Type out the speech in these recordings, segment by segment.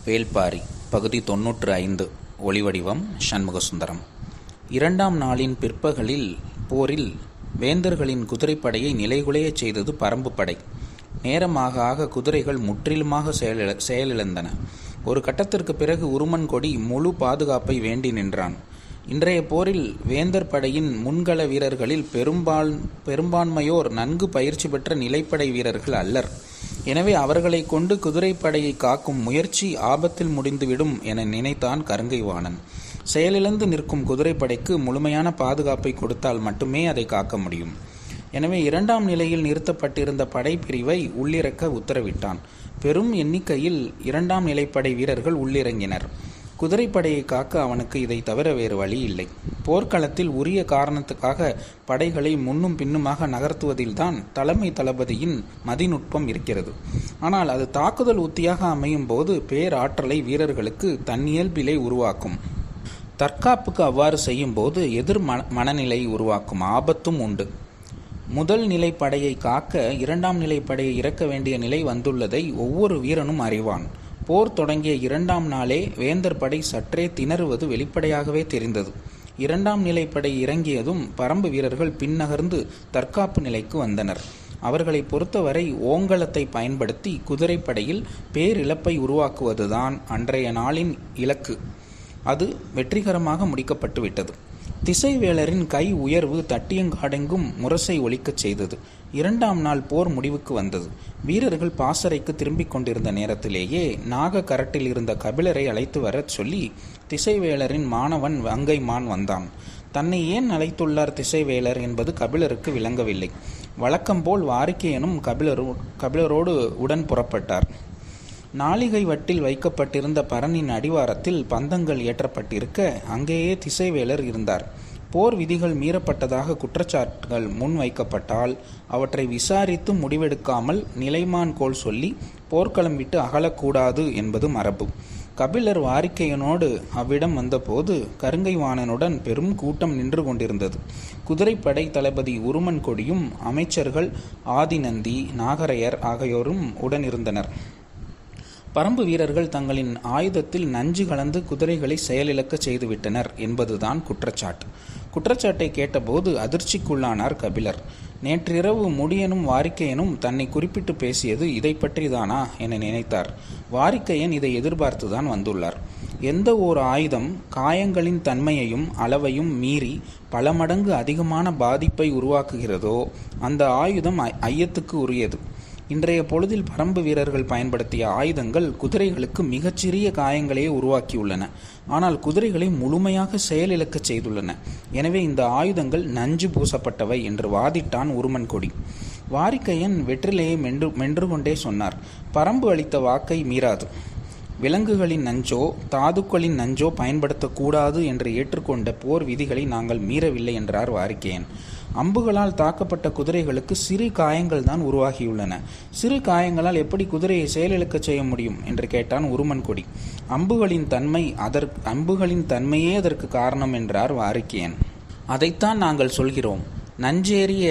வேள்பாரி பகுதி 95 ஒளிவடிவம் சண்முகசுந்தரம். 2ஆம் நாளின் பிற்பகலில் போரில் வேந்தர்களின் குதிரைப்படையை நிலைகுலையச் செய்தது பரம்பு படை. நேரமாக ஆக குதிரைகள் முற்றிலுமாக செயலிழந்தன. ஒரு கட்டத்திற்கு பிறகு உருமன் கொடி முழு பாதுகாப்பை வேண்டி நின்றான். இன்றைய போரில் வேந்தர் படையின் முன்கள வீரர்களில் பெரும்பான்மையோர் நன்கு பயிற்சி பெற்ற நிலைப்படை வீரர்கள் அல்லர். எனவே அவர்களை கொண்டு குதிரைப்படையை காக்கும் முயற்சி ஆபத்தில் முடிந்துவிடும் என நினைத்தான் கருங்கைவாணன். செயலிழந்து நிற்கும் குதிரைப்படைக்கு முழுமையான பாதுகாப்பை கொடுத்தால் மட்டுமே அதை காக்க முடியும். எனவே 2ஆம் நிலையில் நிறுத்தப்பட்டிருந்த படைப்பிரிவை உள்ளிறக்க உத்தரவிட்டான். பெரும் எண்ணிக்கையில் 2ஆம் நிலைப்படை வீரர்கள் உள்ளிறங்கினர். குதிரைப்படையை காக்க அவனுக்கு இதை தவிர வேறு வழி இல்லை. போர்க்களத்தில் உரிய காரணத்துக்காக படைகளை முன்னும் பின்னுமாக நகர்த்துவதில்தான் தலைமை தளபதியின் மதிநுட்பம் இருக்கிறது. ஆனால் அது தாக்குதல் உத்தியாக அமையும் போது பேராற்றலை வீரர்களுக்கு தன்னியல்பிலே உருவாக்கும். தற்காப்புக்கு அவ்வாறு செய்யும் போது எதிர் மனநிலை உருவாக்கும் ஆபத்தும் உண்டு. முதல் நிலை படையை காக்க 2ஆம் நிலை படையை இறக்க வேண்டிய நிலை வந்துள்ளதை ஒவ்வொரு வீரனும் அறிவான். போர் தொடங்கிய 2ஆம் நாளே வேந்தர் படை சற்றே திணறுவது வெளிப்படையாகவே தெரிந்தது. 2ஆம் நிலை படை இறங்கியதும் பரம்பு வீரர்கள் பின்னகர்ந்து தற்காப்பு நிலைக்கு வந்தனர். அவர்களை பொறுத்தவரை ஓங்கலத்தை பயன்படுத்தி குதிரைப்படையில் பேரிழப்பை உருவாக்குவதுதான் அன்றைய நாளின் இலக்கு. அது வெற்றிகரமாக முடிக்கப்பட்டுவிட்டது. திசைவேளரின் கை உயர்வு தட்டியங்காடெங்கும் முரசை ஒலிக்கச் செய்தது. 2ஆம் நாள் போர் முடிவுக்கு வந்தது. வீரர்கள் பாசறைக்கு திரும்பிக் கொண்டிருந்த நேரத்திலேயே நாக கரட்டில் இருந்த கபிலரை அழைத்து வரச் சொல்லி திசைவேளரின் மாணவன் வங்கைமான் வந்தான். தன்னை ஏன் அழைத்துள்ளார் திசைவேளர் என்பது கபிலருக்கு விளங்கவில்லை. வழக்கம்போல் வாரிக்கையனும் கபிலரோடு உடன் புறப்பட்டார். நாளிகை வட்டில் வைக்கப்பட்டிருந்த பரனின் அடிவாரத்தில் பந்தங்கள் ஏற்றப்பட்டிருக்க அங்கேயே திசைவேளர் இருந்தார். போர் விதிகள் மீறப்பட்டதாக குற்றச்சாட்டுகள் முன்வைக்கப்பட்டால் அவற்றை விசாரித்து முடிவெடுக்காமல் நிலைமான் கோல் சொல்லி போர்க்களம் விட்டு அகலக்கூடாது என்பது மரபு. கபிலர் வாரிக்கையனோடு அவ்விடம் வந்தபோது கருங்கைவாணனுடன் பெரும் கூட்டம் நின்று கொண்டிருந்தது. குதிரைப்படை தளபதி உருமன் கொடியும் அமைச்சர்கள் ஆதிநந்தி, நாகரையர் ஆகியோரும் உடனிருந்தனர். பரம்பு வீரர்கள் தங்களின் ஆயுதத்தில் நஞ்சு கலந்து குதிரைகளை செயலிழக்கச் செய்துவிட்டனர் என்பதுதான் குற்றச்சாட்டு. குற்றச்சாட்டை கேட்டபோது அதிர்ச்சிக்குள்ளானார் கபிலர். நேற்றிரவு முடியனும் வாரிக்கையனும் தன்னை குறிப்பிட்டு பேசியது இதை பற்றிதானா என நினைத்தார். வாரிக்கையன் இதை எதிர்பார்த்துதான் வந்துள்ளார். எந்த ஓர் ஆயுதம் காயங்களின் தன்மையையும் அளவையும் மீறி பல மடங்கு அதிகமான பாதிப்பை உருவாக்குகிறதோ அந்த ஆயுதம் ஐயத்துக்கு உரியது. இன்றைய பொழுதில் பரம்பு வீரர்கள் பயன்படுத்திய ஆயுதங்கள் குதிரைகளுக்கு மிகச்சிறிய காயங்களையே உருவாக்கியுள்ளன. ஆனால் குதிரைகளை முழுமையாக செயலிழக்கச் செய்துள்ளன. எனவே இந்த ஆயுதங்கள் நஞ்சு பூசப்பட்டவை என்று வாதிட்டான் உருமன் கொடி. வாரிக்கையன் வெற்றிலையை மென்று கொண்டே சொன்னார். பரம்பு அளித்த வாக்கை மீறாது. விலங்குகளின் நஞ்சோ தாதுக்களின் நஞ்சோ பயன்படுத்தக்கூடாது என்று ஏற்றுக்கொண்ட போர் விதிகளை நாங்கள் மீறவில்லை என்றார் வாரிக்கையன். அம்புகளால் தாக்கப்பட்ட குதிரைகளுக்கு சிறு காயங்கள் தான் உருவாகியுள்ளன. சிறு காயங்களால் எப்படி குதிரையை செயலிழக்க செய்ய முடியும் என்று கேட்டான் உருமன் கொடி. அம்புகளின் தன்மையே அதற்கு காரணம் என்றார் வாரிக்கையன். அதைத்தான் நாங்கள் சொல்கிறோம். நஞ்சேறிய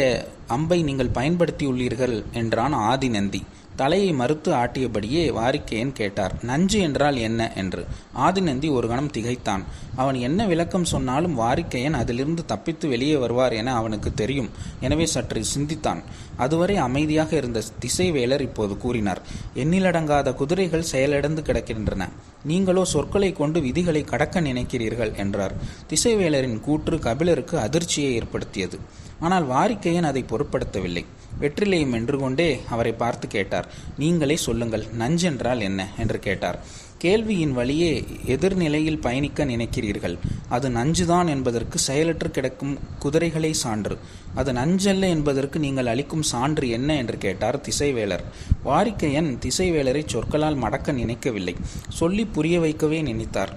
அம்பை நீங்கள் பயன்படுத்தியுள்ளீர்கள் என்றான் ஆதிநந்தி. தலையை மறுத்து ஆட்டியபடியே வாரிக்கையன் கேட்டார், நஞ்சு என்றால் என்ன என்று. ஆதிநந்தி ஒரு கணம் திகைத்தான். அவன் என்ன விளக்கம் சொன்னாலும் வாரிக்கையன் அதிலிருந்து தப்பித்து வெளியே வருவார் என அவனுக்கு தெரியும். எனவே சற்று சிந்தித்தான். அதுவரை அமைதியாக இருந்த திசைவேளர் இப்போது கூறினார், எண்ணிலடங்காத குதிரைகள் செயலிழந்து கிடக்கின்றன. நீங்களோ சொற்களை கொண்டு விதிகளை கடக்க நினைக்கிறீர்கள் என்றார். திசைவேளரின் கூற்று கபிலருக்கு அதிர்ச்சியை ஏற்படுத்தியது. ஆனால் வாரிக்கையன் அதை பொருட்படுத்தவில்லை. வெற்றிலையை மென்று கொண்டே அவரை பார்த்து கேட்டார், நீங்களே சொல்லுங்கள், நஞ்சென்றால் என்ன என்று கேட்டார். கேள்வியின் வழியே எதிர்நிலையில் பயணிக்க நினைக்கிறீர்கள். அது நஞ்சுதான் என்பதற்கு செயலற்று கிடக்கும் குதிரைகளே சான்று. அது நஞ்சல்ல என்பதற்கு நீங்கள் அளிக்கும் சான்று என்ன என்று கேட்டார் திசைவேளர். வாரிக்கையன் திசைவேளரை சொற்களால் மடக்க நினைக்கவில்லை, சொல்லி புரிய வைக்கவே நினைத்தார்.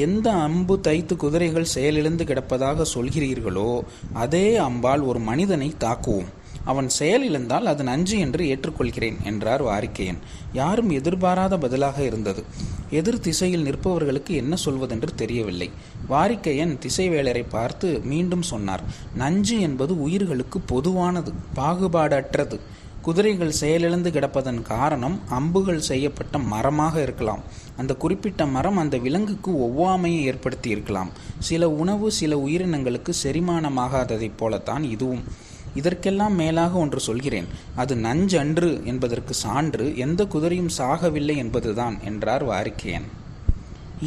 எந்த அம்பு தைத்து குதிரைகள் செயலிழந்து கிடப்பதாக சொல்கிறீர்களோ அதே அம்பால் ஒரு மனிதனை தாக்குவோம். அவன் செயலிழந்தால் அது நஞ்சு என்று ஏற்றுக்கொள்கிறேன் என்றார் வாரிக்கையன். யாரும் எதிர்பாராத பதிலாக இருந்தது. எதிர் திசையில் நிற்பவர்களுக்கு என்ன சொல்வதென்று தெரியவில்லை. வாரிக்கையன் திசைவேளரை பார்த்து மீண்டும் சொன்னார், நஞ்சு என்பது உயிர்களுக்கு பொதுவானது, பாகுபாடற்றது. குதிரைகள் செயலிழந்து கிடப்பதன் காரணம் அம்புகள் செய்யப்பட்ட மரமாக இருக்கலாம். அந்த குறிப்பிட்ட மரம் அந்த விலங்குக்கு ஒவ்வாமையை ஏற்படுத்தி இருக்கலாம். சில உணவு சில உயிரினங்களுக்கு செரிமானமாகாததைப் போலத்தான் இதுவும். இதற்கெல்லாம் மேலாக ஒன்று சொல்கிறேன். அது நஞ்சன்று என்பதற்கு சான்று எந்த குதிரையும் சாகவில்லை என்பதுதான் என்றார் வாரிக்கையன்.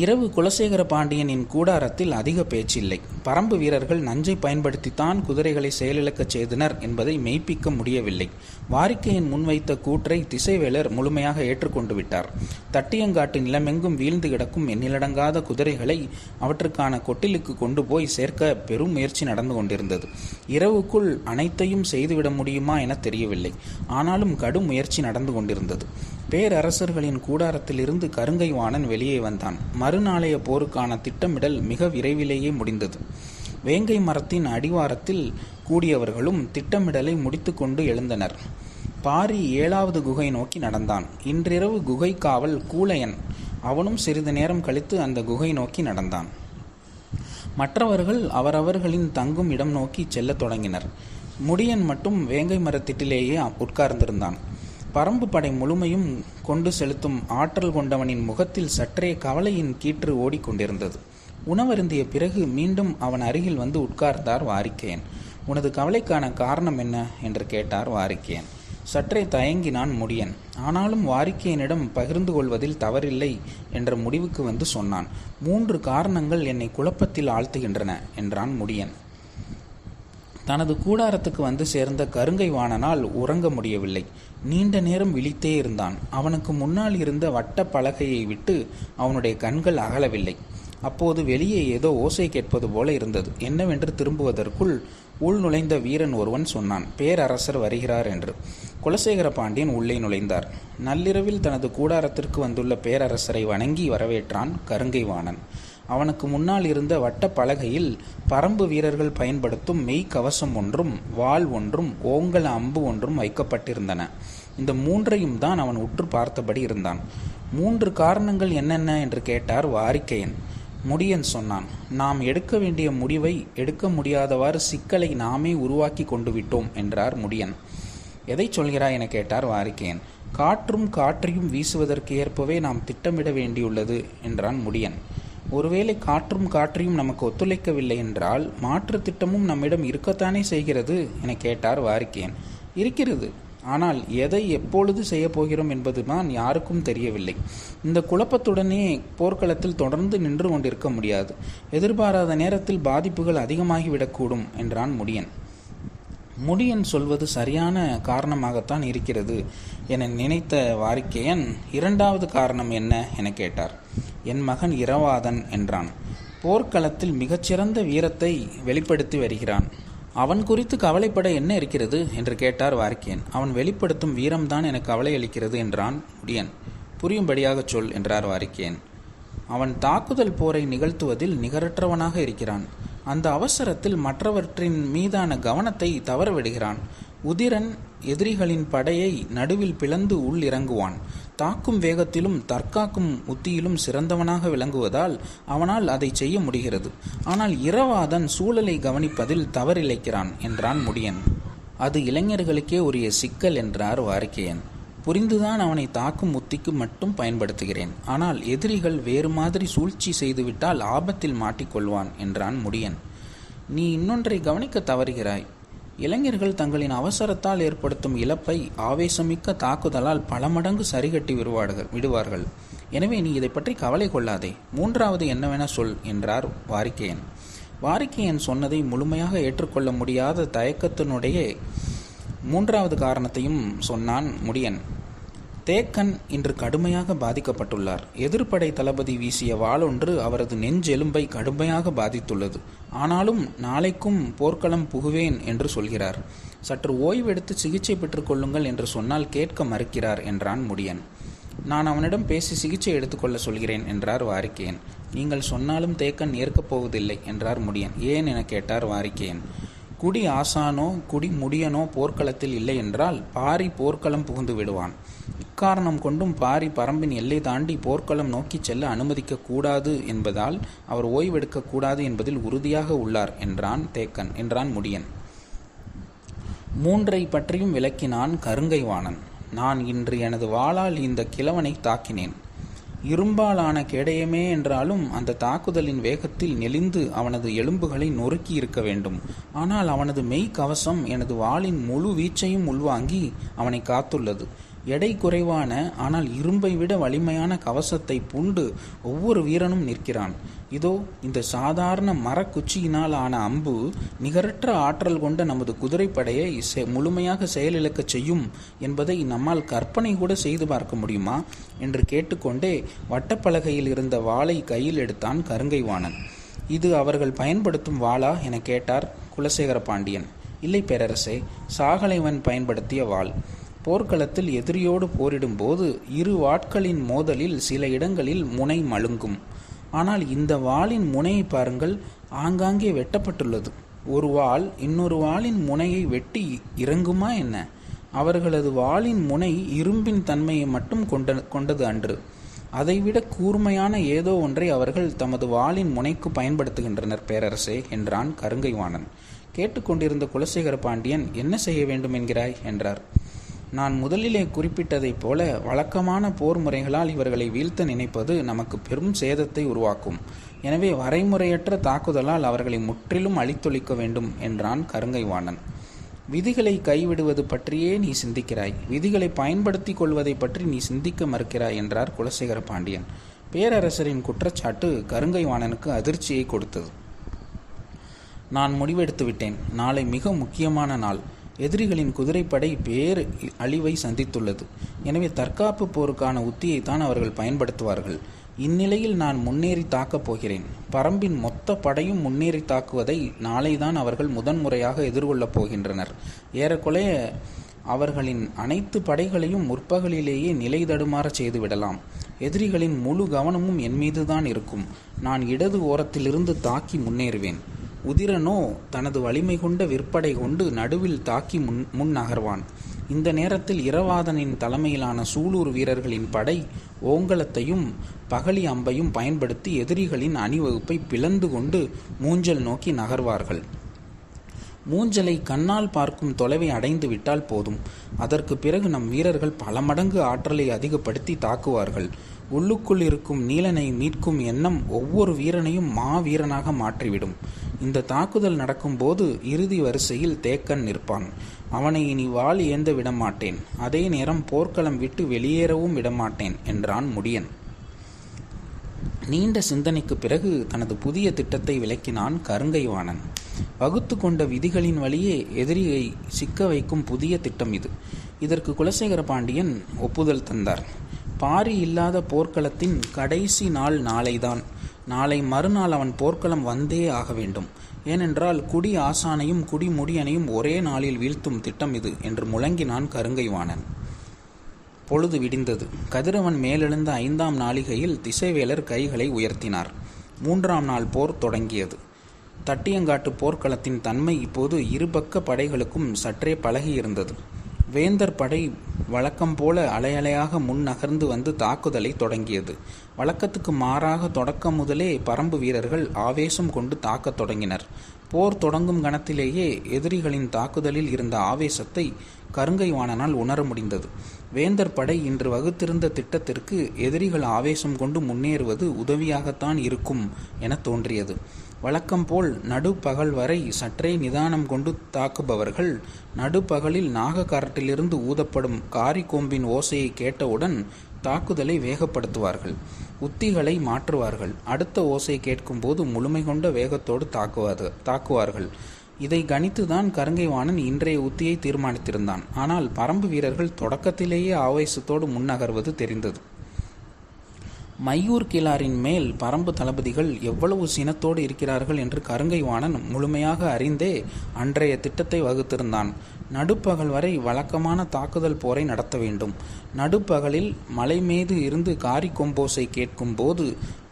இரவு குலசேகர பாண்டியனின் கூடாரத்தில் அதிக பேச்சில்லை. பரம்பு வீரர்கள் நஞ்சை பயன்படுத்தித்தான் குதிரைகளை செயலிழக்கச் செய்தனர் என்பதை மெய்ப்பிக்க முடியவில்லை. வாரிக்கையன் முன்வைத்த கூற்றை திசைவேலர் முழுமையாக ஏற்றுக்கொண்டு விட்டார். தட்டியங்காட்டு நிலமெங்கும் வீழ்ந்து கிடக்கும் எண்ணிலடங்காத குதிரைகளை அவற்றுக்கான கொட்டிலுக்கு கொண்டு போய் சேர்க்க பெரும் முயற்சி நடந்து கொண்டிருந்தது. இரவுக்குள் அனைத்தையும் செய்துவிட முடியுமா என தெரியவில்லை. ஆனாலும் கடும் முயற்சி நடந்து கொண்டிருந்தது. பேரரசர்களின் கூடாரத்திலிருந்து கருங்கை வாணன் வெளியே வந்தான். மறுநாளைய போருக்கான திட்டமிடல் மிக விரைவிலேயே முடிந்தது. வேங்கை மரத்தின் அடிவாரத்தில் கூடியவர்களும் திட்டமிடலை முடித்து கொண்டு எழுந்தனர். பாரி 7வது குகை நோக்கி நடந்தான். இன்றிரவு குகை காவல் கூலையன். அவனும் சிறிது நேரம் கழித்து அந்த குகை நோக்கி நடந்தான். மற்றவர்கள் அவரவர்களின் தங்கும் இடம் நோக்கி செல்லத் தொடங்கினர். முடியன் மட்டும் வேங்கை மரத்திட்டிலேயே உட்கார்ந்திருந்தான். பரம்பு படை முழுமையும் கொண்டு செலுத்தும் ஆற்றல் கொண்டவனின் முகத்தில் சற்றே கவலையின் கீற்று ஓடிக்கொண்டிருந்தது. உணவருந்திய பிறகு மீண்டும் அவன் அருகில் வந்து உட்கார்ந்தார் வாரிக்கையன். உனது கவலைக்கான காரணம் என்ன என்று கேட்டார் வாரிக்கையன். சற்றே தயங்கினான் முடியன். ஆனாலும் வாரிக்கையனிடம் பகிர்ந்து கொள்வதில் தவறில்லை என்ற முடிவுக்கு வந்து சொன்னான். 3 காரணங்கள் என்னை குழப்பத்தில் ஆழ்த்துகின்றன என்றான் முடியன். தனது கூடாரத்துக்கு வந்து சேர்ந்த கருங்கை வாணனால் உறங்க முடியவில்லை. நீண்ட நேரம் விழித்தே இருந்தான். அவனுக்கு முன்னால் இருந்த வட்ட பலகையை விட்டு அவனுடைய கண்கள் அகலவில்லை. அப்போது வெளியே ஏதோ ஓசை கேட்பது போல இருந்தது. என்னவென்று திரும்புவதற்குள் உள் நுழைந்த வீரன் ஒருவன் சொன்னான், பேரரசர் வருகிறார் என்று. குலசேகர பாண்டியன் உள்ளே நுழைந்தார். நள்ளிரவில் தனது கூடாரத்திற்கு வந்துள்ள பேரரசரை வணங்கி வரவேற்றான் கருங்கை வாணன். அவனுக்கு முன்னால் இருந்த வட்ட பலகையில் பரம்பு வீரர்கள் பயன்படுத்தும் மெய் கவசம் ஒன்றும் வாள் ஒன்றும் ஓங்கல அம்பு ஒன்றும் வைக்கப்பட்டிருந்தன. இந்த 3ஐயும் தான் அவன் உற்று பார்த்தபடி இருந்தான். 3 காரணங்கள் என்னென்ன என்று கேட்டார் வாரிக்கையன். முடியன் சொன்னான். நாம் எடுக்க வேண்டிய முடிவை எடுக்க முடியாதவாறு சிக்கலை நாமே உருவாக்கி கொண்டு விட்டோம் என்றார் முடியன். எதை சொல்கிறாய் என கேட்டார் வாரிக்கையன். காற்றும் காற்றையும் வீசுவதற்கு ஏற்பவே நாம் திட்டமிட வேண்டியுள்ளது என்றான் முடியன். ஒருவேளை காற்றும் காற்றையும் நமக்கு ஒத்துழைக்கவில்லை என்றால் மாற்று திட்டமும் நம்மிடம் இருக்கத்தானே செய்கிறது என கேட்டார் வாரிக்கையன். இருக்கிறது. ஆனால் எதை எப்பொழுது செய்ய போகிறோம் என்பதுதான் யாருக்கும் தெரியவில்லை. இந்த குழப்பத்துடனே போர்க்களத்தில் தொடர்ந்து நின்று கொண்டிருக்க முடியாது. எதிர்பாராத நேரத்தில் பாதிப்புகள் அதிகமாகிவிடக்கூடும் என்றான் முடியன். முடியன் சொல்வது சரியான காரணமாகத்தான் இருக்கிறது என நினைத்த வாரிக்கையன் 2வது காரணம் என்ன என கேட்டார். என் மகன் இரவாதன் என்றான். போர்க்களத்தில் மிகச்சிறந்த வீரத்தை வெளிப்படுத்தி வருகிறான். அவன் குறித்து கவலைப்பட என்ன இருக்கிறது என்று கேட்டார் வாரிக்கையன். அவன் வெளிப்படுத்தும் வீரம்தான் எனக்கு கவலை அளிக்கிறது என்றான் முடியன். புரியும்படியாக சொல் என்றார் வாரிக்கையன். அவன் தாக்குதல் போரை நிகழ்த்துவதில் நிகரற்றவனாக இருக்கிறான். அந்த அவசரத்தில் மற்றவற்றின் மீதான கவனத்தை தவறவிடுகிறான். உதிரன் எதிரிகளின் படையை நடுவில் பிளந்து உள் இறங்குவான். தாக்கும் வேகத்திலும் தற்காக்கும் உத்தியிலும் சிறந்தவனாக விளங்குவதால் அவனால் அதை செய்ய முடிகிறது. ஆனால் இரவாதன் சூழலை கவனிப்பதில் தவறிழைக்கிறான் என்றான் முடியன். அது இளைஞர்களுக்கே உரிய சிக்கல் என்றார் வாரிக்கையன். புரிந்துதான் அவனை தாக்கும் உத்திக்கு மட்டும் பயன்படுத்துகிறேன். ஆனால் எதிரிகள் வேறு மாதிரி சூழ்ச்சி செய்துவிட்டால் ஆபத்தில் மாட்டிக்கொள்வான் என்றான் முடியன். நீ இன்னொன்றை கவனிக்க தவறுகிறாய். இளைஞர்கள் தங்களின் அவசரத்தால் ஏற்படுத்தும் இழப்பை ஆவேசமிக்க தாக்குதலால் பல மடங்கு சரிகட்டி விடுவார்கள். எனவே நீ இதை பற்றி கவலை கொள்ளாதே. 3வது என்னவென சொல் என்றார் வாரிக்கையன். வாரிக்கையன் சொன்னதை முழுமையாக ஏற்றுக்கொள்ள முடியாத தயக்கத்தினுடைய 3வது காரணத்தையும் சொன்னான் முடியன். தேக்கன் இன்று கடுமையாக பாதிக்கப்பட்டுள்ளார். எதிர்ப்படை தளபதி வீசிய வாளொன்று அவரது நெஞ்செலும்பை கடுமையாக பாதித்துள்ளது. ஆனாலும் நாளைக்கும் போர்க்களம் புகுவேன் என்று சொல்கிறார். சற்று ஓய்வெடுத்து சிகிச்சை பெற்றுக் கொள்ளுங்கள் என்று சொன்னால் கேட்க மறுக்கிறார் என்றான் முடியன். நான் அவனிடம் பேசி சிகிச்சை எடுத்துக்கொள்ள சொல்கிறேன் என்றார் வாரிக்கையன். நீங்கள் சொன்னாலும் தேக்கன் ஏற்கப் போவதில்லை என்றார் முடியன். ஏன் என கேட்டார் வாரிக்கையன். குடி ஆசானோ குடி முடியனோ போர்க்களத்தில் இல்லை என்றால் பாரி போர்க்களம் புகுந்து விடுவான். இக்காரணம் கொண்டும் பாரி பரம்பின் எல்லை தாண்டி போர்க்களம் நோக்கி செல்ல அனுமதிக்க கூடாது என்பதால் அவர் ஓய்வெடுக்க கூடாது என்பதில் உறுதியாக உள்ளார் என்றான் தேக்கன் என்றான் முடியன். 3ஐ பற்றியும் விளக்கினான் கருங்கை வாணன். நான் இன்று எனது வாளால் இந்த கிழவனை தாக்கினேன். இரும்பாலான கேடயமே என்றாலும் அந்த தாக்குதலின் வேகத்தில் நெளிந்து அவனது எலும்புகளை நொறுக்கி இருக்க வேண்டும். ஆனால் அவனது மெய் கவசம் எனது வாளின் முழு வீச்சையும் உள்வாங்கி அவனை காத்துள்ளது. எடை குறைவான ஆனால் இரும்பை விட வலிமையான கவசத்தை பூண்டு ஒவ்வொரு வீரனும் நிற்கிறான். இதோ இந்த சாதாரண மரக்குச்சியினால் ஆன அம்பு நிகரற்ற ஆற்றல் கொண்ட நமது குதிரைப்படையை முழுமையாக செயலிழக்கச் செய்யும் என்பதை நம்மால் கற்பனை கூட செய்து பார்க்க முடியுமா என்று கேட்டுக்கொண்டே வட்டப்பலகையில் இருந்த வாளை கையில் எடுத்தான் கருங்கைவாணன். இது அவர்கள் பயன்படுத்தும் வாளா என கேட்டார் குலசேகர பாண்டியன். இல்லை பேரரசே, சாகலைவன் பயன்படுத்திய வாள். போர்க்களத்தில் எதிரியோடு போரிடும்போது இரு வாட்களின் மோதலில் சில இடங்களில் முனை மழுங்கும். ஆனால் இந்த வாளின் முனையை பாருங்கள், ஆங்காங்கே வெட்டப்பட்டுள்ளது. ஒரு வாள் இன்னொரு வாளின் முனையை வெட்டி இறங்குமா என்ன? அவர்களது வாளின் முனை இரும்பின் தன்மையை மட்டும் கொண்டது அன்று. அதைவிட கூர்மையான ஏதோ ஒன்றை அவர்கள் தமது வாளின் முனைக்கு பயன்படுத்துகின்றனர் பேரரசே என்றான் கருங்கைவாணன். கேட்டுக்கொண்டிருந்த குலசேகர பாண்டியன், என்ன செய்ய வேண்டும் என்கிறாய் என்றார். நான் முதலிலே குறிப்பிட்டதைப் போல வழக்கமான போர் முறைகளால் இவர்களை வீழ்த்த நினைப்பது நமக்கு பெரும் சேதத்தை உருவாக்கும். எனவே வரைமுறையற்ற தாக்குதலால் அவர்களை முற்றிலும் அழித்தொழிக்க வேண்டும் என்றான் கருங்கைவாணன். விதிகளை கைவிடுவது பற்றியே நீ சிந்திக்கிறாய், விதிகளை பயன்படுத்தி கொள்வதை பற்றி நீ சிந்திக்க மறுக்கிறாய் என்றார் குலசேகர பாண்டியன். பேரரசரின் குற்றச்சாட்டு கருங்கைவாணனுக்கு அதிர்ச்சியை கொடுத்தது. நான் முடிவெடுத்து விட்டேன். நாளை மிக முக்கியமான நாள். எதிரிகளின் குதிரைப்படை பேர் அழிவை சந்தித்துள்ளது. எனவே தற்காப்பு போருக்கான உத்தியைத்தான் அவர்கள் பயன்படுத்துவார்கள். இந்நிலையில் நான் முன்னேறி தாக்கப் போகிறேன். பரம்பின் மொத்த படையும் முன்னேறி தாக்குவதை நாளைதான் அவர்கள் முதன்முறையாக எதிர்கொள்ளப் போகின்றனர். ஏறக்குறைய அவர்களின் அனைத்து படைகளையும் முற்பகலிலேயே நிலை தடுமாற செய்துவிடலாம். எதிரிகளின் முழு கவனமும் என் மீதுதான் இருக்கும். நான் இடது ஓரத்திலிருந்து தாக்கி முன்னேறுவேன். உதிரனோ தனது வலிமை கொண்ட விற்படை கொண்டு நடுவில் தாக்கி முன் நகர்வான். இந்த நேரத்தில் இரவாதனின் தலைமையிலான சூலூர் வீரர்களின் படை ஓங்கலத்தையும் பகலி அம்பையும் பயன்படுத்தி எதிரிகளின் அணிவகுப்பை பிளந்து கொண்டு மூஞ்சல் நோக்கி நகர்வார்கள். மூஞ்சலை கண்ணால் பார்க்கும் தொலைவை அடைந்து விட்டால் போதும். அதற்கு பிறகு நம் வீரர்கள் பல மடங்கு ஆற்றலை அதிகப்படுத்தி தாக்குவார்கள். உள்ளுக்குள் இருக்கும் நீலனை மீட்கும் எண்ணம் ஒவ்வொரு வீரனையும் மாவீரனாக மாற்றிவிடும். இந்த தாக்குதல் நடக்கும்போது இறுதி வரிசையில் தேக்கன் நிற்பான். அவனை இனி வாள் ஏந்த விடமாட்டேன். அதே நேரம் போர்க்களம் விட்டு வெளியேறவும் விடமாட்டேன் என்றான் முடியன். நீண்ட சிந்தனைக்கு பிறகு தனது புதிய திட்டத்தை விளக்கினான் கருங்கைவாணன். வகுத்து கொண்ட விதிகளின் வழியே எதிரியை சிக்க வைக்கும் புதிய திட்டம் இது. இதற்கு குலசேகர பாண்டியன் ஒப்புதல் தந்தார். பாரி இல்லாத போர்க்களத்தின் கடைசி நாள் நாளைதான். நாளை மறுநாள் அவன் போர்க்களம் வந்தே ஆக வேண்டும். ஏனென்றால் குடி ஆசானையும் குடி முடியனையும் ஒரே நாளில் வீழ்த்தும் திட்டம் இது என்று முழங்கினான் கருங்கைவாணன். பொழுது விடிந்தது. கதிரவன் மேலெழுந்த 5ஆம் நாளிகையில் திசைவேலர் கைகளை உயர்த்தினார். 3ஆம் நாள் போர் தொடங்கியது. தட்டியங்காட்டு போர்க்களத்தின் தன்மை இப்போது இருபக்க படைகளுக்கும் சற்றே பழகியிருந்தது. வேந்தர் படை வழக்கம் போல அலையலையாக முன் நகர்ந்து வந்து தாக்குதலை தொடங்கியது. வழக்கத்துக்கு மாறாக தொடக்கம் முதலே பரம்பு வீரர்கள் ஆவேசம் கொண்டு தாக்கத் தொடங்கினர். போர் தொடங்கும் கணத்திலேயே எதிரிகளின் தாக்குதலில் இருந்த ஆவேசத்தை கருங்கைவாணனால் உணர முடிந்தது. வேந்தர் படை இன்று வகுத்திருந்த திட்டத்திற்கு எதிரிகள் ஆவேசம் கொண்டு முன்னேறுவது உதவியாகத்தான் இருக்கும் என தோன்றியது. வழக்கம் போல் நடுப்பகல் வரை சற்றே நிதானம் கொண்டு தாக்குபவர்கள் நடுப்பகலில் நாகக்காரட்டிலிருந்து ஊதப்படும் காரிக்கோம்பின் ஓசையை கேட்டவுடன் தாக்குதலை வேகப்படுத்துவார்கள். உத்திகளை மாற்றுவார்கள். அடுத்த ஓசை கேட்கும்போது முழுமை கொண்ட வேகத்தோடு தாக்குவார்கள். இதை கணித்துதான் கருங்கைவாணன் இன்றைய உத்தியை தீர்மானித்திருந்தான். ஆனால் பரம்பு வீரர்கள் தொடக்கத்திலேயே ஆவேசத்தோடு முன்னகர்வது தெரிந்தது. மையூர் கிளாரின் மேல் பரம்பு தளபதிகள் எவ்வளவு சினத்தோடு இருக்கிறார்கள் என்று கருங்கைவாணன் முழுமையாக அறிந்தே அன்றைய திட்டத்தை வகுத்திருந்தான். நடுப்பகல் வரை வழக்கமான தாக்குதல் போரை நடத்த வேண்டும். நடுப்பகலில் மலை மீது இருந்து காரிக்கொம்போசை கேட்கும் போது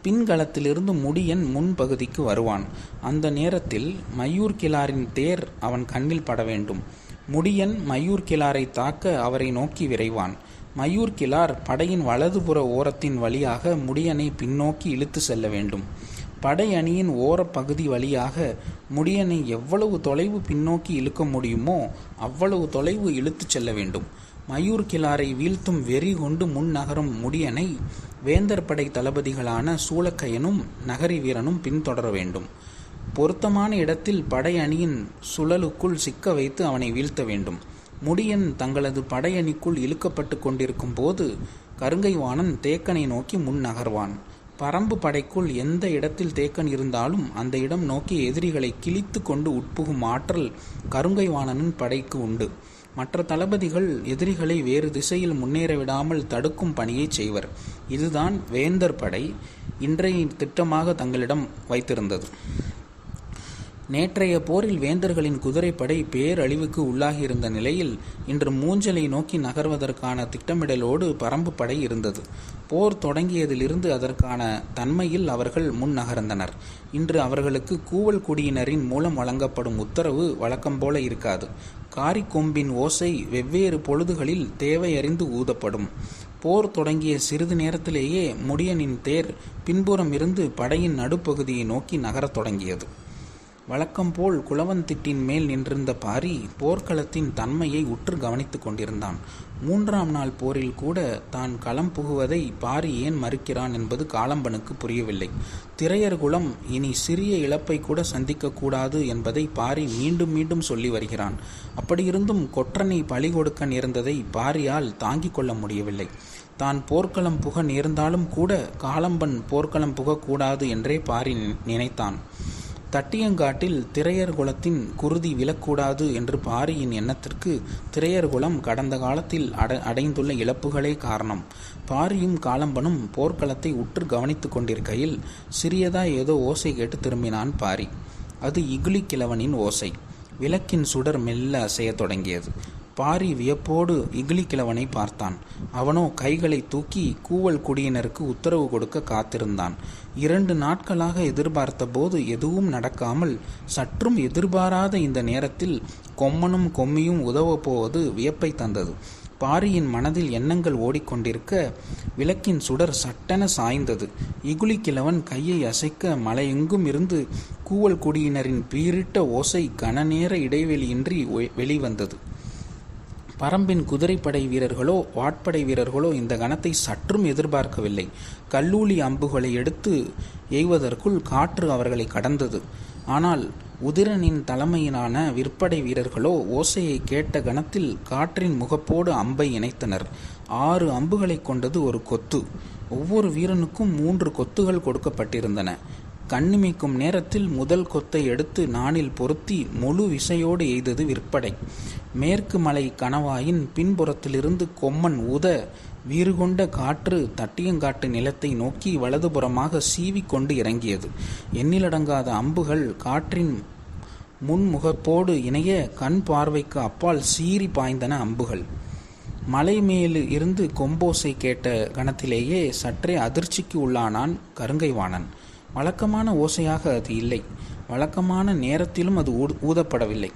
பின்களத்திலிருந்து முடியன் முன்பகுதிக்கு வருவான். அந்த நேரத்தில் மையூர் கிளாரின் தேர் அவன் கண்ணில் பட வேண்டும். முடியன் மையூர் கிளாரை தாக்க அவரை நோக்கி விரைவான். மையூர் கிளார் படையின் வலதுபுற ஓரத்தின் வழியாக முடியனை பின்னோக்கி இழுத்து செல்ல வேண்டும். படை அணியின் ஓரப்பகுதி வழியாக முடியனை எவ்வளவு தொலைவு பின்னோக்கி இழுக்க முடியுமோ அவ்வளவு தொலைவு இழுத்து செல்ல வேண்டும். மயூர் கிளாரை வீழ்த்தும் வெறி கொண்டு முன் நகரும் முடியனை வேந்தர் படை தளபதிகளான சூலக்கையனும் நகரி வீரனும் பின்தொடர வேண்டும். பொருத்தமான இடத்தில் படை அணியின் சுழலுக்குள் சிக்க வைத்து அவனை வீழ்த்த வேண்டும். முடியன் தங்களது படையணிக்குள் இழுக்கப்பட்டு கொண்டிருக்கும் போது கருங்கை வாணன் தேக்கனை நோக்கி முன் நகர்வான். பரம்பு படைக்குள் எந்த இடத்தில் தேக்கன் இருந்தாலும் அந்த இடம் நோக்கி எதிரிகளை கிழித்து கொண்டு உட்புகும் ஆற்றல் கருங்கை வாணனின் படைக்கு உண்டு. மற்ற தளபதிகள் எதிரிகளை வேறு திசையில் முன்னேற விடாமல் தடுக்கும் பணியை செய்வர். இதுதான் வேந்தர் படை இன்றைய திட்டமாக தங்களிடம் வைத்திருந்தது. நேற்றைய போரில் வேந்தர்களின் குதிரைப்படை பேரழிவுக்கு உள்ளாகியிருந்த நிலையில் இன்று மூஞ்சலை நோக்கி நகர்வதற்கான திட்டமிடலோடு பரம்பு படை இருந்தது. போர் தொடங்கியதிலிருந்து அதற்கான தன்மையில் அவர்கள் முன் நகர்ந்தனர். இன்று அவர்களுக்கு கூவல் குடியினரின் மூலம் வழங்கப்படும் உத்தரவு வழக்கம்போல இருக்காது. காரிக்கொம்பின் ஓசை வெவ்வேறு பொழுதுகளில் தேவையறிந்து ஊதப்படும். போர் தொடங்கிய சிறிது நேரத்திலேயே முடியனின் தேர் பின்புறம் இருந்து படையின் நடுப்பகுதியை நோக்கி நகரத் தொடங்கியது. வழக்கம்போல் குளவந்திட்டின் மேல் நின்றிருந்த பாரி போர்க்களத்தின் தன்மையை உற்று கவனித்து கொண்டிருந்தான். 3ஆம் நாள் போரில் கூட தான் களம் புகுவதை பாரி ஏன் மறுக்கிறான் என்பது காலம்பனுக்கு புரியவில்லை. திரையர் குலம் இனி சிறிய இழப்பை கூட சந்திக்கக்கூடாது என்பதை பாரி மீண்டும் மீண்டும் சொல்லி வருகிறான். அப்படியிருந்தும் கொற்றனை பழி கொடுக்க நேர்ந்ததை பாரியால் தாங்கிக் கொள்ள முடியவில்லை. தான் போர்க்களம் புக நேர்ந்தாலும் கூட காலம்பன் போர்க்களம் புகக்கூடாது என்றே பாரி நினைத்தான். தட்டியங்காட்டில் திரையர் குலத்தின் குருதி விழக்கூடாது என்று பாரியின் எண்ணத்திற்கு திரையர் குலம் கடந்த காலத்தில் அடைந்துள்ள இழப்புகளே காரணம். பாரியும் காலம்பனும் போர்க்களத்தை உற்று கவனித்து கொண்டிருக்கையில் சிறியதாய் ஏதோ ஓசை கேட்டு திரும்பினான் பாரி. அது இகுலி கிழவனின் ஓசை. விளக்கின் சுடர் மெல்ல அசையத் தொடங்கியது. பாரி வியப்போடு இகிலி கிழவனை பார்த்தான். அவனோ கைகளை தூக்கி கூவல் குடியினருக்கு உத்தரவு கொடுக்க காத்திருந்தான். 2 நாட்களாக எதிர்பார்த்த போது எதுவும் நடக்காமல் சற்றும் எதிர்பாராத இந்த நேரத்தில் கொம்மனும் கொம்மியும் உதவப் போவது வியப்பை தந்தது. பாரியின் மனதில் எண்ணங்கள் ஓடிக்கொண்டிருக்க விளக்கின் சுடர் சட்டென சாய்ந்தது. இகுலி கிழவன் கையை அசைக்க மலையெங்கும் இருந்து கூவல் குடியினரின் பீரிட்ட ஓசை கனநேர இடைவெளியின்றி வெளிவந்தது. பரம்பின் குதிரைப்படை வீரர்களோ வாட்படை வீரர்களோ இந்த கணத்தை சற்றும் எதிர்பார்க்கவில்லை. கல்லூலி அம்புகளை எடுத்து எய்வதற்குள் காற்று அவர்களை கடந்தது. ஆனால் உதிரனின் தலைமையிலான விற்படை வீரர்களோ ஓசையை கேட்ட கணத்தில் காற்றின் முகப்போடு அம்பை இணைத்தனர். 6 அம்புகளை கொண்டது ஒரு கொத்து. ஒவ்வொரு வீரனுக்கும் 3 கொத்துகள் கொடுக்கப்பட்டிருந்தன. கண்ணிமைக்கும் நேரத்தில் முதல் கொத்தை எடுத்து நாணில் பொருத்தி முழு விசையோடு எய்தது விற்படை. மேற்கு மலை கணவாயின் பின்புறத்திலிருந்து கொம்மன் ஊத வீறுகொண்ட காற்று தட்டியங்காட்டு நிலத்தை நோக்கி வலதுபுறமாக சீவிக்கொண்டு இறங்கியது. எண்ணிலடங்காத அம்புகள் காற்றின் முன்முகப்போடு இணைய கண் பார்வைக்கு அப்பால் சீறி பாய்ந்தன அம்புகள். மலை மேலு இருந்து கொம்போசை கேட்ட கணத்திலேயே சற்றே அதிர்ச்சிக்கு உள்ளானான் கருங்கை வாணன். வழக்கமான ஓசையாக அது இல்லை. வழக்கமான நேரத்திலும் அது ஊதப்படவில்லை.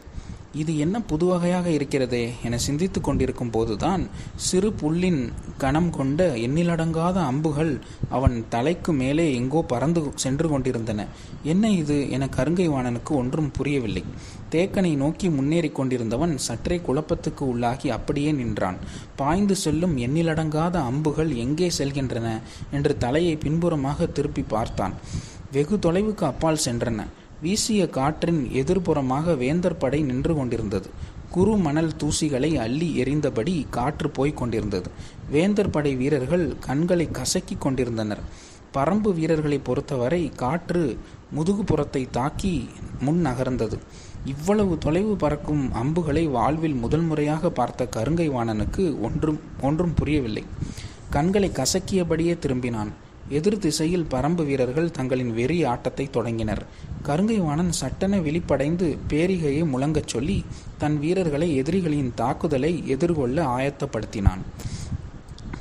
இது என்ன புதுவகையாக இருக்கிறதே என சிந்தித்து கொண்டிருக்கும் போதுதான் சிறு புல்லின் கணம் கொண்ட எண்ணிலடங்காத அம்புகள் அவன் தலைக்கு மேலே எங்கோ பறந்து சென்று கொண்டிருந்தன. என்ன இது என கருங்கை வாணனுக்கு ஒன்றும் புரியவில்லை. தேக்கனை நோக்கி முன்னேறி கொண்டிருந்தவன் சற்றே குழப்பத்துக்கு உள்ளாகி அப்படியே நின்றான். பாய்ந்து செல்லும் எண்ணிலடங்காத அம்புகள் எங்கே செல்கின்றன என்று தலையை பின்புறமாக திருப்பி பார்த்தான். வெகு தொலைவுக்கு அப்பால் சென்றன. வீசிய காற்றின் எதிர்ப்புறமாக வேந்தர் படை நின்று கொண்டிருந்தது. குறு மணல் தூசிகளை அள்ளி எறிந்தபடி காற்று போய்க் கொண்டிருந்தது. வேந்தர் படை வீரர்கள் கண்களை கசக்கி கொண்டிருந்தனர். பரம்பு வீரர்களை பொறுத்தவரை காற்று முதுகுப்புறத்தை தாக்கி முன் நகர்ந்தது. இவ்வளவு தொலைவு பறக்கும் அம்புகளை வாழ்வில் முதல் முறையாக பார்த்த கருங்கை வாணனுக்கு ஒன்றும் புரியவில்லை. கண்களை கசக்கியபடியே திரும்பினான். எதிர் திசையில் பரம்பு வீரர்கள் தங்களின் வெறி ஆட்டத்தை தொடங்கினர். கருங்கை வாணன் சட்டென விழிப்படைந்து பேரிகையை முழங்கச் சொல்லி தன் வீரர்களை எதிரிகளின் தாக்குதலை எதிர்கொள்ள ஆயத்தப்படுத்தினான்.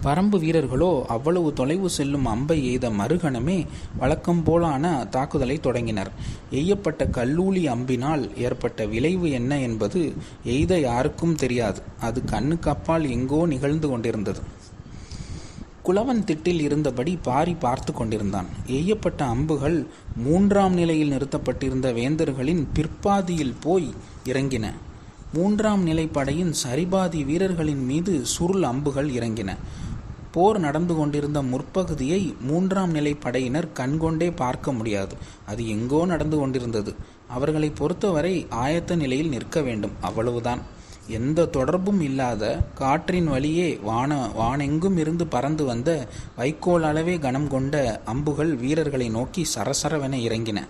பரம்பு வீரர்களோ அவ்வளவு தொலைவு செல்லும் அம்பை எய்த மறுகணமே வழக்கம் போலான தாக்குதலை தொடங்கினர். எய்யப்பட்ட கல்லூலி அம்பினால் ஏற்பட்ட விளைவு என்ன என்பது எய்த யாருக்கும் தெரியாது. அது கண்ணுக்கு அப்பால் எங்கோ நிகழ்ந்து கொண்டிருந்தது. குளவன் திட்டில் இருந்தபடி பாரி பார்த்து கொண்டிருந்தான். எய்யப்பட்ட அம்புகள் 3ஆம் நிலையில் நிறுத்தப்பட்டிருந்த வேந்தர்களின் பிற்பாதியில் போய் இறங்கின. மூன்றாம் நிலை படையின் சரிபாதி வீரர்களின் மீது சுருள் அம்புகள் இறங்கின. போர் நடந்து கொண்டிருந்த முற்பகுதியை மூன்றாம் நிலை படையினர் கண்கொண்டே பார்க்க முடியாது. அது எங்கோ நடந்து கொண்டிருந்தது. அவர்களை பொறுத்தவரை ஆயத்த நிலையில் நிற்க வேண்டும், அவ்வளவுதான். எந்த தொடர்பும் இல்லாத காற்றின் வழியே வானெங்கும் இருந்து பறந்து வந்த வைக்கோல் அளவே கனம் கொண்ட அம்புகள் வீரர்களை நோக்கி சரசரவென இறங்கின.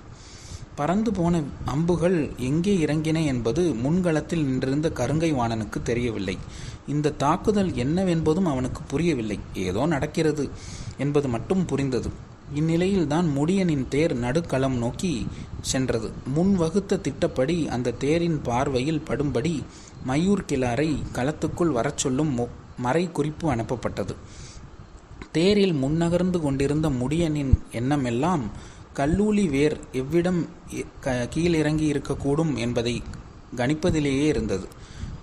பறந்து போன அம்புகள் எங்கே இறங்கின என்பது முன்களத்தில் நின்றிருந்த கருங்கை வாணனுக்கு தெரியவில்லை. இந்த தாக்குதல் என்னவென்பதும் அவனுக்கு புரியவில்லை. ஏதோ நடக்கிறது என்பது மட்டும் புரிந்தது. இந்நிலையில்தான் முடியனின் தேர் நடுக்களம் நோக்கி சென்றது. முன் வகுத்த திட்டப்படி அந்த தேரின் பார்வையில் படும்படி மயூர் கிளாரை களத்துக்குள் வரச் சொல்லும் மறை குறிப்பு அனுப்பப்பட்டது. தேரில் முன்னகர்ந்து கொண்டிருந்த முடியனின் எண்ணமெல்லாம் கல்லூலி வேர் எவ்விடம் கீழிறங்கி இருக்கக்கூடும் என்பதை கணிப்பதிலேயே இருந்தது.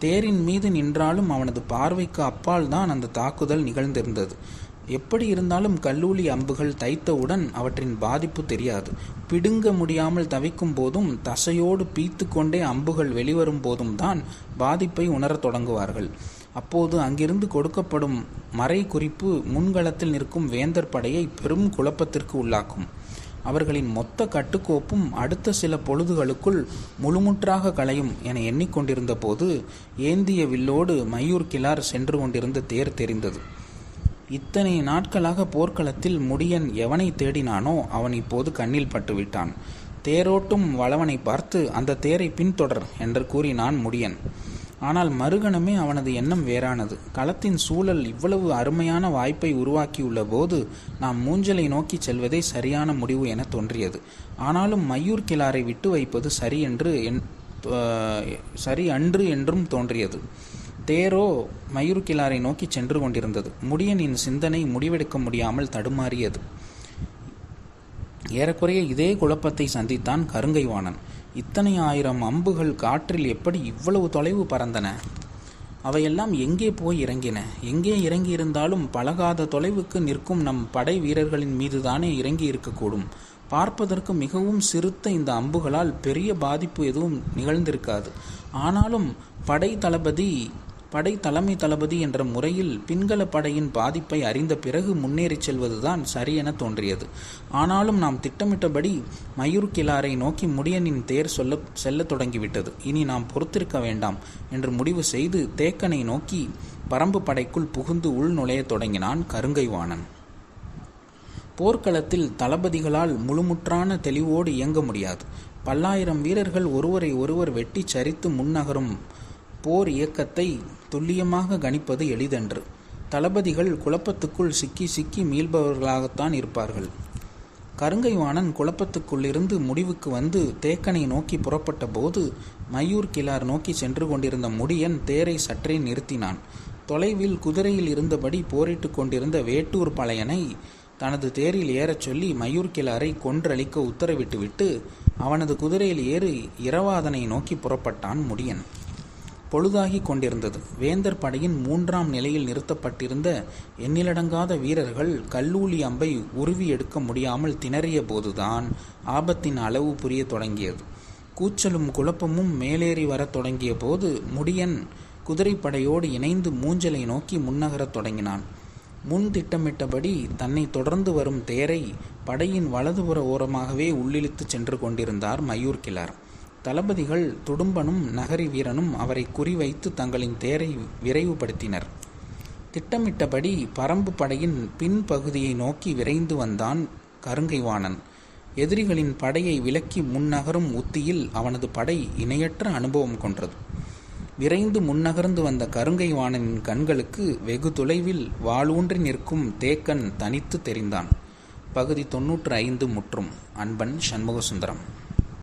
தேரின் மீது நின்றாலும் அவனது பார்வைக்கு அப்பால் தான் அந்த தாக்குதல் நிகழ்ந்திருந்தது. எப்படி இருந்தாலும் கல்லூலி அம்புகள் தைத்தவுடன் அவற்றின் பாதிப்பு தெரியாது. பிடுங்க முடியாமல் தவிக்கும் போதும் தசையோடு பீத்து கொண்டே அம்புகள் வெளிவரும் போதும் தான் பாதிப்பை உணரத் தொடங்குவார்கள். அப்போது அங்கிருந்து கொடுக்கப்படும் மறை குறிப்பு முன்களத்தில் நிற்கும் வேந்தர் படையை பெரும் குழப்பத்திற்கு உள்ளாக்கும். அவர்களின் மொத்த கட்டுக்கோப்பும் அடுத்த சில பொழுதுகளுக்குள் முழுமுற்றாக களையும் என எண்ணிக்கொண்டிருந்த போது ஏந்திய வில்லோடு மயூர் கிளார் சென்று கொண்டிருந்த தேர் தெரிந்தது. இத்தனை நாட்களாக போர்க்களத்தில் முடியன் எவனை தேடினானோ அவன் இப்போது கண்ணில் பட்டுவிட்டான். தேரோட்டும் வளவனை பார்த்து அந்த தேரை பின்தொடர் என்று கூறினான் முடியன். ஆனால் மறுகணமே அவனது எண்ணம் வேறானது. களத்தின் சூழல் இவ்வளவு அருமையான வாய்ப்பை உருவாக்கியுள்ள போது நாம் மூஞ்சலை நோக்கி செல்வதே சரியான முடிவு என தோன்றியது. ஆனாலும் மயூர் கிளாரை விட்டு வைப்பது சரி அன்று என்றும் தோன்றியது. தேரோ மயூர் கிளாரை நோக்கி சென்று கொண்டிருந்தது. முடியனின் சிந்தனை முடிவெடுக்க முடியாமல் தடுமாறியது. ஏறக்குறைய இதே குழப்பத்தை சந்தித்தான் கருங்கை வாணன். இத்தனை ஆயிரம் அம்புகள் காற்றில் எப்படி இவ்வளவு தொலைவு பறந்தன? அவையெல்லாம் எங்கே போய் இறங்கின? எங்கே இறங்கியிருந்தாலும் பழகாத தொலைவுக்கு நிற்கும் நம் படை வீரர்களின் மீதுதானே இறங்கி இருக்கக்கூடும். பார்ப்பதற்கு மிகவும் சிறுத்த இந்த அம்புகளால் பெரிய பாதிப்பு எதுவும் நிகழ்ந்திருக்காது. ஆனாலும் படை தலைமை தளபதி என்ற முறையில் பின்கள படையின் பாதிப்பை அறிந்த பிறகு முன்னேறி செல்வதுதான் சரியென தோன்றியது. ஆனாலும் நாம் திட்டமிட்டபடி மயூர் கிளாரை நோக்கி முடியனின் தேர் செல்ல தொடங்கிவிட்டது. இனி நாம் பொறுத்திருக்க வேண்டாம் என்று முடிவு செய்து தேக்கனை நோக்கி பரம்பு படைக்குள் புகுந்து உள் நுழைய தொடங்கினான் கருங்கை வாணன். போர்க்களத்தில் தளபதிகளால் முழுமுற்றான தெளிவோடு இயங்க முடியாது. பல்லாயிரம் வீரர்கள் ஒருவரை ஒருவர் வெட்டி சரித்து முன்னகரும் போர் இயக்கத்தை துல்லியமாக கணிப்பது எளிதன்று. தளபதிகள் குழப்பத்துக்குள் சிக்கி சிக்கி மீள்பவர்களாகத்தான் இருப்பார்கள். கருங்கை வாணன் குழப்பத்துக்குள்ளிருந்து முடிவுக்கு வந்து தேக்கனை நோக்கி புறப்பட்ட போது மயூர் கிளார் நோக்கி சென்று கொண்டிருந்த முடியன் தேரை சற்றே நிறுத்தினான். தொலைவில் குதிரையில் இருந்தபடி போரிட்டு கொண்டிருந்த வேட்டூர் பழையனை தனது தேரில் ஏறச் சொல்லி மயூர் கிளாரை கொன்றளிக்க உத்தரவிட்டுவிட்டு அவனது குதிரையில் ஏறி இரவாதனை நோக்கி புறப்பட்டான் முடியன். பொழுதாகி கொண்டிருந்தது. வேந்தர் படையின் மூன்றாம் நிலையில் நிறுத்தப்பட்டிருந்த எண்ணிலடங்காத வீரர்கள் கல்லூலி அம்பை உருவி எடுக்க முடியாமல் திணறிய போதுதான் ஆபத்தின் அளவு புரிய தொடங்கியது. கூச்சலும் குழப்பமும் மேலேறி வரத் தொடங்கிய போது முடியன் குதிரைப்படையோடு இணைந்து மூஞ்சலை நோக்கி முன்னகரத் தொடங்கினான். முன் திட்டமிட்டபடி தன்னை தொடர்ந்து வரும் தேரை படையின் வலதுபுற ஓரமாகவே உள்ளிழுத்து சென்று கொண்டிருந்தார் மயூர் கிளார். தளபதிகள் துடும்பனும் நகரி வீரனும் அவரை குறிவைத்து தங்களின் தேரை விரைவுபடுத்தினர். திட்டமிட்டபடி பரம்பு படையின் பின்பகுதியை நோக்கி விரைந்து வந்தான் கருங்கை வாணன். எதிரிகளின் படையை விலக்கி முன்னகரும் உத்தியில் அவனது படை இணையற்ற அனுபவம் கொண்டது. விரைந்து முன்னகர்ந்து வந்த கருங்கை வாணனின் கண்களுக்கு வெகு தொலைவில் வாளூன்றி நிற்கும் தேக்கன் தனித்து தெரிந்தான். பகுதி 95 முற்றும். அன்பன் சண்முகசுந்தரம்.